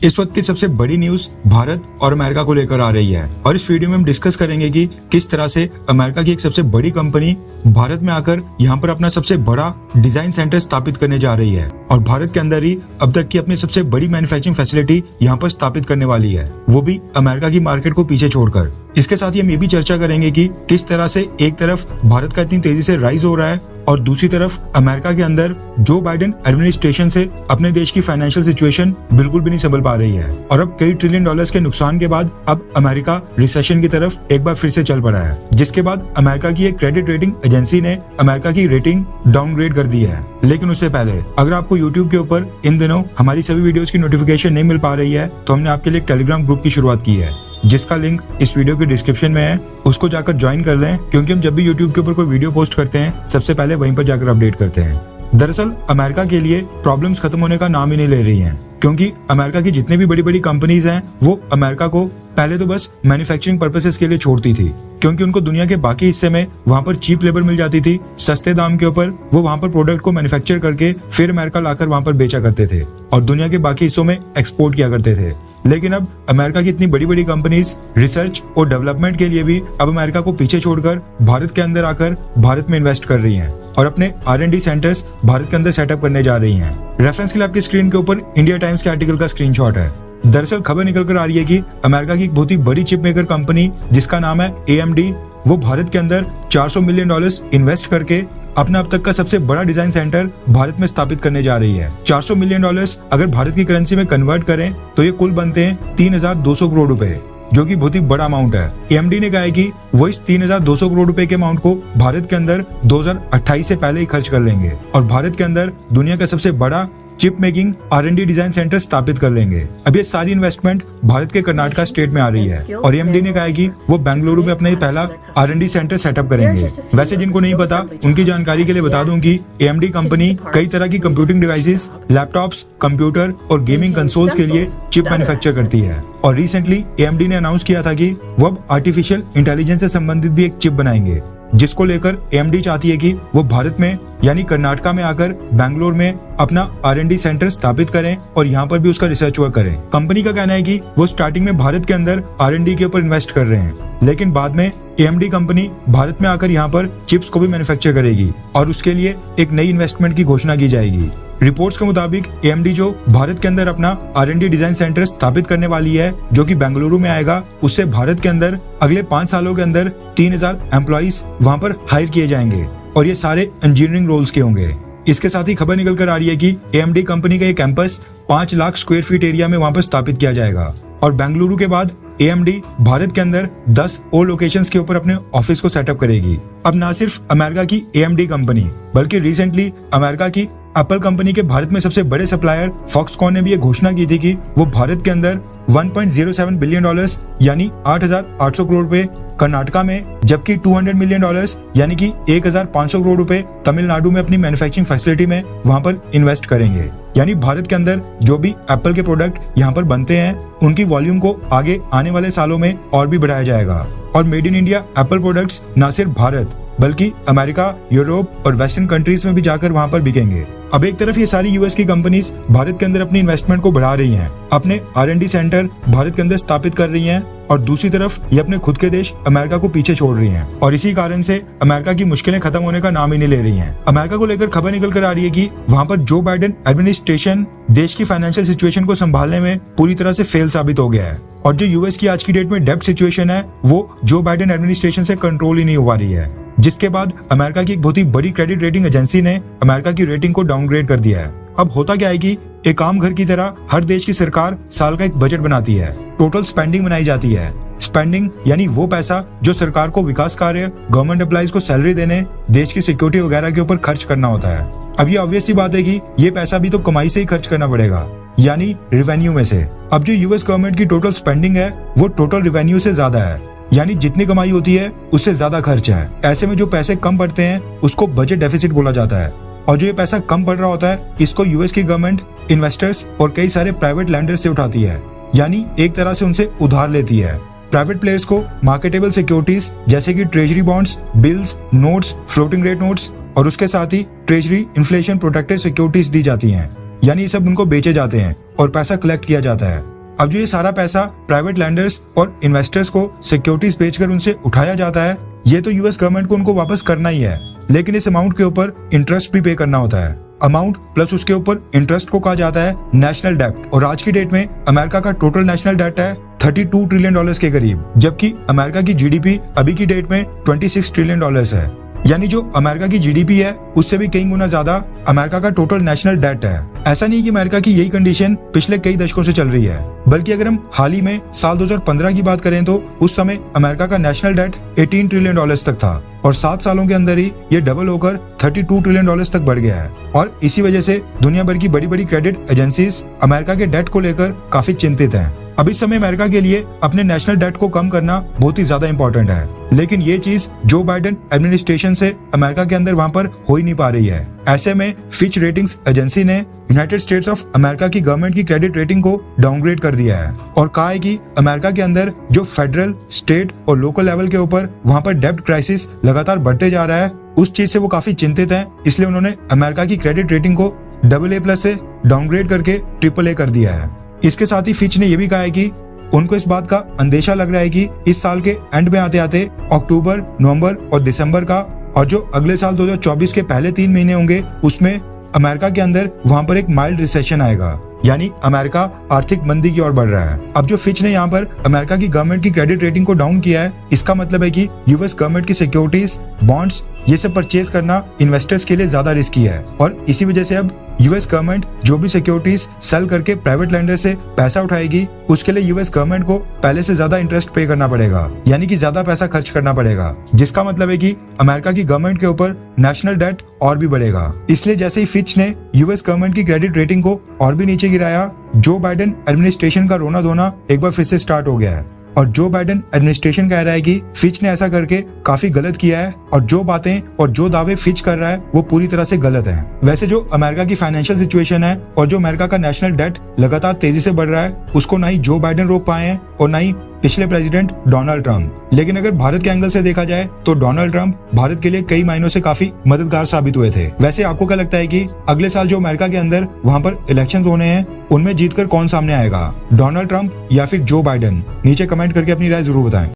इस वक्त की सबसे बड़ी न्यूज भारत और अमेरिका को लेकर आ रही है और इस वीडियो में हम डिस्कस करेंगे कि किस तरह से अमेरिका की एक सबसे बड़ी कंपनी भारत में आकर यहाँ पर अपना सबसे बड़ा डिजाइन सेंटर स्थापित करने जा रही है और भारत के अंदर ही अब तक की अपनी सबसे बड़ी मैन्युफैक्चरिंग फैसिलिटी यहाँ पर स्थापित करने वाली है, वो भी अमेरिका की मार्केट को पीछे छोड़कर। इसके साथ ही हम ये भी चर्चा करेंगे कि किस तरह से एक तरफ भारत का इतनी तेजी से राइज हो रहा है और दूसरी तरफ अमेरिका के अंदर जो बाइडेन एडमिनिस्ट्रेशन से अपने देश की फाइनेंशियल सिचुएशन बिल्कुल भी नहीं संभल पा रही है और अब कई ट्रिलियन डॉलर्स के नुकसान के बाद अब अमेरिका रिसेशन की तरफ एक बार फिर से चल पड़ा है, जिसके बाद अमेरिका की एक क्रेडिट रेटिंग एजेंसी ने अमेरिका की रेटिंग डाउनग्रेड कर दी है। लेकिन उससे पहले अगर आपको यूट्यूब के ऊपर इन दिनों हमारी सभी वीडियोस की नोटिफिकेशन नहीं मिल पा रही है तो हमने आपके लिए एक टेलीग्राम ग्रुप की शुरुआत की है, जिसका लिंक इस वीडियो के डिस्क्रिप्शन में है। उसको जाकर ज्वाइन कर लें क्योंकि हम जब भी यूट्यूब के ऊपर कोई वीडियो पोस्ट करते हैं सबसे पहले वहीं पर जाकर अपडेट करते हैं। दरअसल अमेरिका के लिए प्रॉब्लम्स खत्म होने का नाम ही नहीं ले रही हैं, क्योंकि अमेरिका की जितनी भी बड़ी बड़ी कंपनीज हैं वो अमेरिका को पहले तो बस मैन्युफैक्चरिंग पर्पसेस के लिए छोड़ती थी, क्योंकि उनको दुनिया के बाकी हिस्से में वहां पर चीप लेबर मिल जाती थी, सस्ते दाम के ऊपर वो वहां पर प्रोडक्ट को मैन्युफैक्चर करके फिर अमेरिका लाकर वहां पर बेचा करते थे और दुनिया के बाकी हिस्सों में एक्सपोर्ट किया करते थे। लेकिन अब अमेरिका की इतनी बड़ी बड़ी कंपनीज रिसर्च और डेवलपमेंट के लिए भी अब अमेरिका को पीछे छोड़कर भारत के अंदर आकर भारत में इन्वेस्ट कर रही हैं और अपने R&D सेंटर्स भारत के अंदर सेटअप करने जा रही हैं। रेफरेंस के लिए आपकी स्क्रीन के ऊपर इंडिया टाइम्स के आर्टिकल का स्क्रीनशॉट है। दरअसल खबर निकल कर आ रही है कि अमेरिका की एक बहुत ही बड़ी चिप मेकर कंपनी जिसका नाम है AMD, वो भारत के अंदर $400 मिलियन इन्वेस्ट करके अपना अब तक का सबसे बड़ा डिजाइन सेंटर भारत में स्थापित करने जा रही है। $400 मिलियन अगर भारत की करेंसी में कन्वर्ट करें तो ये कुल बनते हैं 3,200 करोड़ रुपए, जो कि बहुत ही बड़ा अमाउंट है। AMD ने कहा है कि वो इस 3,200 करोड़ रुपए के अमाउंट को भारत के अंदर 2028 से पहले ही खर्च कर लेंगे और भारत के अंदर दुनिया का सबसे बड़ा chip making R&D design centre स्थापित कर लेंगे। अब ये सारी इन्वेस्टमेंट भारत के कर्नाटका स्टेट में आ रही है और AMD ने कहा है कि वो बेंगलुरु में अपना पहला R&D सेंटर सेटअप करेंगे। वैसे जिनको नहीं पता उनकी जानकारी के लिए बता दूं कि AMD कंपनी कई तरह की कंप्यूटिंग डिवाइसेस, लैपटॉप्स, कंप्यूटर और गेमिंग कंसोल्स के लिए चिप मैन्युफैक्चर करती है और रिसेंटली AMD ने अनाउंस किया था कि वो अब आर्टिफिशियल इंटेलिजेंस से संबंधित भी एक चिप बनाएंगे, जिसको लेकर AMD चाहती है कि वो भारत में यानी कर्नाटका में आकर बैंगलोर में अपना R&D सेंटर स्थापित करें और यहाँ पर भी उसका रिसर्च वर्क करें। कंपनी का कहना है कि वो स्टार्टिंग में भारत के अंदर R&D के ऊपर इन्वेस्ट कर रहे हैं, लेकिन बाद में AMD कंपनी भारत में आकर यहाँ पर चिप्स को भी मैन्युफैक्चर करेगी और उसके लिए एक नई इन्वेस्टमेंट की घोषणा की जाएगी। रिपोर्ट्स के मुताबिक AMD जो भारत के अंदर अपना R&D डिजाइन सेंटर स्थापित करने वाली है, जो कि बेंगलुरु में आएगा, उससे भारत के अंदर अगले 5 सालों के अंदर 3,000 एम्प्लॉइज वहां पर हायर किए जाएंगे और ये सारे इंजीनियरिंग रोल्स के होंगे। इसके साथ ही खबर निकल कर आ रही है कि AMD कंपनी का ये campus 5 lakh square feet area में वहां पर स्थापित किया जाएगा और बेंगलुरु के बाद AMD भारत के अंदर 10 और लोकेशंस के ऊपर अपने ऑफिस को सेटअप करेगी। अब ना सिर्फ अमेरिका की AMD कंपनी बल्कि रिसेंटली अमेरिका की एप्पल कंपनी के भारत में सबसे बड़े सप्लायर फॉक्सकॉन ने भी ये घोषणा की थी कि वो भारत के अंदर $1.07 बिलियन यानी 8,800 करोड़ रुपए कर्नाटका में, जबकि $200 मिलियन यानी कि 1,500 करोड़ रुपए तमिलनाडु में अपनी मैन्युफैक्चरिंग फैसिलिटी में वहां पर इन्वेस्ट करेंगे। यानी भारत के अंदर जो भी एप्पल के प्रोडक्ट यहाँ पर बनते हैं उनकी वॉल्यूम को आगे आने वाले सालों में और भी बढ़ाया जाएगा और made in India Apple products न सिर्फ भारत बल्कि अमेरिका, यूरोप और वेस्टर्न कंट्रीज में भी जाकर वहां पर बिकेंगे। अब एक तरफ ये सारी यूएस की कंपनीज भारत के अंदर अपनी इन्वेस्टमेंट को बढ़ा रही हैं, अपने R&D सेंटर भारत के अंदर स्थापित कर रही हैं और दूसरी तरफ ये अपने खुद के देश अमेरिका को पीछे छोड़ रही हैं और इसी कारण से अमेरिका की मुश्किलें खत्म होने का नाम ही नहीं ले रही हैं। अमेरिका को लेकर खबर निकल कर आ रही है कि वहाँ पर जो बाइडेन एडमिनिस्ट्रेशन देश की फाइनेंशियल सिचुएशन को संभालने में पूरी तरह से फेल साबित हो गया है और जो यूएस की आज की डेट में डेब्ट सिचुएशन है वो जो बाइडेन एडमिनिस्ट्रेशन से कंट्रोल ही नहीं हो पा रही है, जिसके बाद अमेरिका की एक बहुत ही बड़ी क्रेडिट रेटिंग एजेंसी ने अमेरिका की रेटिंग को डाउनग्रेड कर दिया है। अब होता क्या है कि एक आम घर की तरह हर देश की सरकार साल का एक बजट बनाती है, टोटल स्पेंडिंग बनाई जाती है। स्पेंडिंग यानी वो पैसा जो सरकार को विकास कार्य, गवर्नमेंट एम्प्लॉइज को सैलरी देने, देश की सिक्योरिटी वगैरह के ऊपर खर्च करना होता है। अब ये ऑब्वियस सी बात है कि ये पैसा भी तो कमाई से ही खर्च करना पड़ेगा, यानी रेवेन्यू में से। अब जो यूएस गवर्नमेंट की टोटल स्पेंडिंग है वो टोटल रेवेन्यू से ज्यादा है, यानी जितनी कमाई होती है उससे ज्यादा खर्च है। ऐसे में जो पैसे कम पड़ते हैं उसको बजट डेफिसिट बोला जाता है और जो ये पैसा कम पड़ रहा होता है इसको यूएस की गवर्नमेंट इन्वेस्टर्स और कई सारे प्राइवेट लैंडर्स से उठाती है, यानी एक तरह से उनसे उधार लेती है। प्राइवेट प्लेयर्स को मार्केटेबल सिक्योरिटीज जैसे कि treasury bonds, bills, notes, floating rate notes और उसके साथ ही ट्रेजरी इन्फ्लेशन प्रोटेक्टेड सिक्योरिटीज दी जाती हैं, यानी सब उनको बेचे जाते हैं और पैसा कलेक्ट किया जाता है। अब जो ये सारा पैसा प्राइवेट लैंडर्स और इन्वेस्टर्स को सिक्योरिटीज बेचकर उनसे उठाया जाता है, ये तो यूएस गवर्नमेंट को उनको वापस करना ही है, लेकिन इस अमाउंट के ऊपर इंटरेस्ट भी पे करना होता है। अमाउंट प्लस उसके ऊपर इंटरेस्ट को कहा जाता है नेशनल डेब्ट, और आज की डेट में अमेरिका का टोटल नेशनल डेब्ट है $32 ट्रिलियन के करीब, जबकि अमेरिका की जीडीपी अभी की डेट में $26 ट्रिलियन है। यानी जो अमेरिका की जीडीपी है उससे भी कई गुना ज्यादा अमेरिका का टोटल नेशनल डेट है। ऐसा नहीं कि अमेरिका की यही कंडीशन पिछले कई दशकों से चल रही है, बल्कि अगर हम हाल ही में साल 2015 की बात करें तो उस समय अमेरिका का नेशनल डेट $18 ट्रिलियन तक था, और 7 सालों के अंदर ही ये डबल होकर $32 ट्रिलियन तक बढ़ गया है। और इसी वजह से दुनिया भर की बड़ी बड़ी क्रेडिट एजेंसीज अमेरिका के डेट को लेकर काफी चिंतित हैं। अब इस समय अमेरिका के लिए अपने नेशनल डेट को कम करना बहुत ही ज्यादा इंपॉर्टेंट है, लेकिन ये चीज जो बाइडेन एडमिनिस्ट्रेशन से अमेरिका के अंदर वहां पर हो ही नहीं पा रही है। ऐसे में फिच रेटिंग्स एजेंसी ने यूनाइटेड स्टेट्स ऑफ अमेरिका की गवर्नमेंट की क्रेडिट रेटिंग को डाउनग्रेड कर दिया है और कहा है कि अमेरिका के अंदर जो फेडरल, स्टेट और लोकल लेवल के ऊपर वहां पर डेब्ट क्राइसिस लगातार बढ़ते जा रहा है, उस चीज से वो काफी चिंतित हैं। इसलिए उन्होंने अमेरिका की क्रेडिट रेटिंग को AA+ से डाउनग्रेड करके AAA कर दिया है। इसके साथ ही फिच ने यह भी कहा है कि उनको इस बात का अंदेशा लग रहा है कि इस साल के एंड में आते आते अक्टूबर, नवंबर और दिसंबर का, और जो अगले साल 2024 के पहले 3 महीने होंगे, उसमें अमेरिका के अंदर वहां पर एक माइल्ड रिसेशन आएगा, यानी अमेरिका आर्थिक मंदी की ओर बढ़ रहा है। अब जो फिच ने यहाँ पर अमेरिका की गवर्नमेंट की क्रेडिट रेटिंग को डाउन किया है, इसका मतलब है कि यूएस गवर्नमेंट की सिक्योरिटीज, बॉन्ड्स, ये सब परचेज करना इन्वेस्टर्स के लिए ज्यादा रिस्की है, और इसी वजह से अब यूएस गवर्नमेंट जो भी सिक्योरिटीज सेल करके प्राइवेट लेंडर से पैसा उठाएगी, उसके लिए यूएस गवर्नमेंट को पहले से ज्यादा इंटरेस्ट पे करना पड़ेगा, यानी कि ज्यादा पैसा खर्च करना पड़ेगा, जिसका मतलब है कि अमेरिका की गवर्नमेंट के ऊपर नेशनल डेट और भी बढ़ेगा। इसलिए जैसे ही फिच ने यूएस गवर्नमेंट की क्रेडिट रेटिंग को और भी नीचे गिराया, जो बाइडेन एडमिनिस्ट्रेशन का रोना धोना एक बार फिर से स्टार्ट हो गया है। और जो बाइडेन एडमिनिस्ट्रेशन कह रहा है कि फिच ने ऐसा करके काफी गलत किया है, और जो बातें और जो दावे फिच कर रहा है वो पूरी तरह से गलत हैं। वैसे जो अमेरिका की फाइनेंशियल सिचुएशन है और जो अमेरिका का नेशनल डेट लगातार तेजी से बढ़ रहा है, उसको ना ही जो बाइडेन रोक पाए हैं और ना ही पिछले प्रेसिडेंट डोनाल्ड ट्रंप। लेकिन अगर भारत के एंगल से देखा जाए तो डोनाल्ड ट्रंप भारत के लिए कई मायनों से काफी मददगार साबित हुए थे। वैसे आपको क्या लगता है कि अगले साल जो अमेरिका के अंदर वहां पर इलेक्शंस होने हैं, उनमें जीतकर कौन सामने आएगा, डोनाल्ड ट्रंप या फिर जो बाइडेन? नीचे कमेंट करके अपनी राय जरूर बताएं।